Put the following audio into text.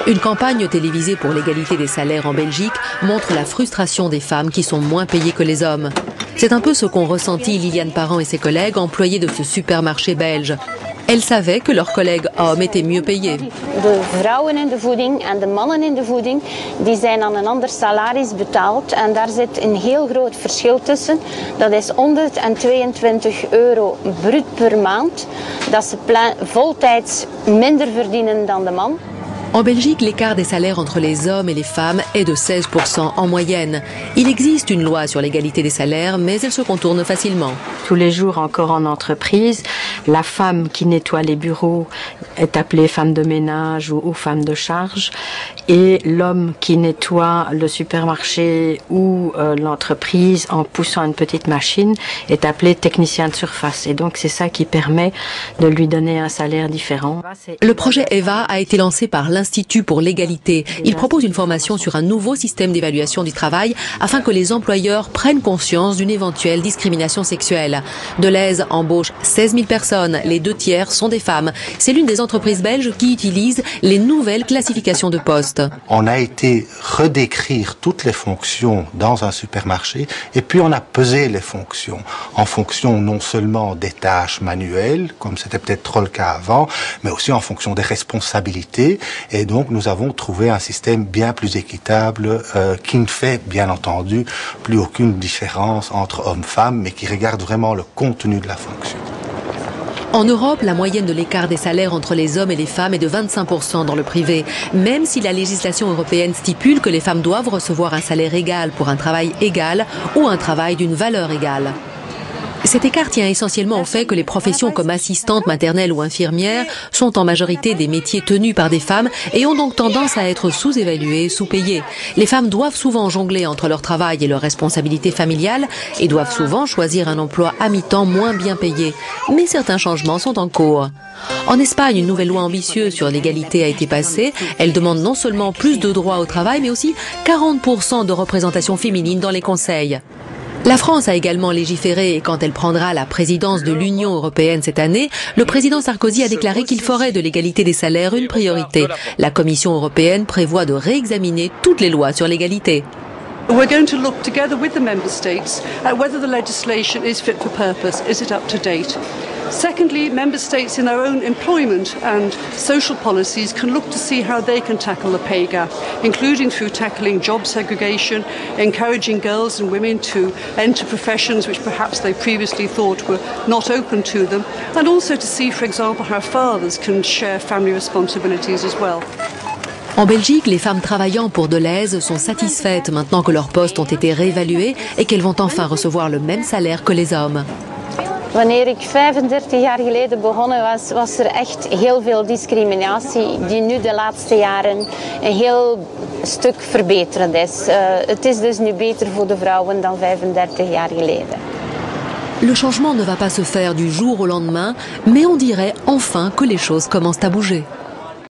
Une campagne télévisée pour l'égalité des salaires en Belgique montre la frustration des femmes qui sont moins payées que les hommes. C'est un peu ce qu'ont ressenti Liliane Parent et ses collègues employés de ce supermarché belge. Elles savaient que leurs collègues hommes étaient mieux payés. De vrouwen in de voeding en de mannen in de voeding, die zijn aan een ander salaris betaald. En daar zit een heel groot verschil tussen. Dat is 122 euro bruut per maand. Dat ze voltijds minder verdienen dan de man. En Belgique, l'écart des salaires entre les hommes et les femmes est de 16% en moyenne. Il existe une loi sur l'égalité des salaires, mais elle se contourne facilement. Tous les jours encore en entreprise, la femme qui nettoie les bureaux est appelée femme de ménage ou femme de charge, et l'homme qui nettoie le supermarché ou l'entreprise en poussant une petite machine est appelé technicien de surface. Et donc c'est ça qui permet de lui donner un salaire différent. Le projet EVA a été lancé par l'Institut pour l'égalité. Il propose une formation sur un nouveau système d'évaluation du travail afin que les employeurs prennent conscience d'une éventuelle discrimination sexuelle. Deleuze embauche 16 000 personnes, les 2/3 sont des femmes. C'est l'une des entreprises belges qui utilise les nouvelles classifications de postes. On a été redécrire toutes les fonctions dans un supermarché et puis on a pesé les fonctions en fonction non seulement des tâches manuelles, comme c'était peut-être trop le cas avant, mais aussi en fonction des responsabilités. Et donc nous avons trouvé un système bien plus équitable qui ne fait bien entendu plus aucune différence entre hommes-femmes, mais qui regarde vraiment le contenu de la fonction. En Europe, la moyenne de l'écart des salaires entre les hommes et les femmes est de 25% dans le privé, même si la législation européenne stipule que les femmes doivent recevoir un salaire égal pour un travail égal ou un travail d'une valeur égale. Cet écart tient essentiellement au fait que les professions comme assistante maternelle ou infirmière sont en majorité des métiers tenus par des femmes et ont donc tendance à être sous-évaluées, sous-payées. Les femmes doivent souvent jongler entre leur travail et leurs responsabilités familiales et doivent souvent choisir un emploi à mi-temps moins bien payé. Mais certains changements sont en cours. En Espagne, une nouvelle loi ambitieuse sur l'égalité a été passée. Elle demande non seulement plus de droits au travail, mais aussi 40% de représentation féminine dans les conseils. La France a également légiféré et quand elle prendra la présidence de l'Union européenne cette année, le président Sarkozy a déclaré qu'il ferait de l'égalité des salaires une priorité. La Commission européenne prévoit de réexaminer toutes les lois sur l'égalité. We're going to look together with the member states at whether the legislation is fit for purpose, is it up to date? Secondly, member states in their own employment and social policies can look to see how they can tackle the pay gap, including through tackling job segregation, encouraging girls and women to enter professions which perhaps they previously thought were not open to them, and also to see, for example, how fathers can share family responsibilities as well. En Belgique, les femmes travaillant pour Deleuze sont satisfaites maintenant que leurs postes ont été réévalués et qu'elles vont enfin recevoir le même salaire que les hommes. Wanneer ik 35 jaar geleden begonnen was, was er echt heel veel discriminatie die nu de laatste jaren een heel stuk verbeterd is. Het is dus nu beter voor de vrouwen dan 35 jaar geleden. Le changement ne va pas se faire du jour au lendemain, mais on dirait enfin que les choses commencent à bouger.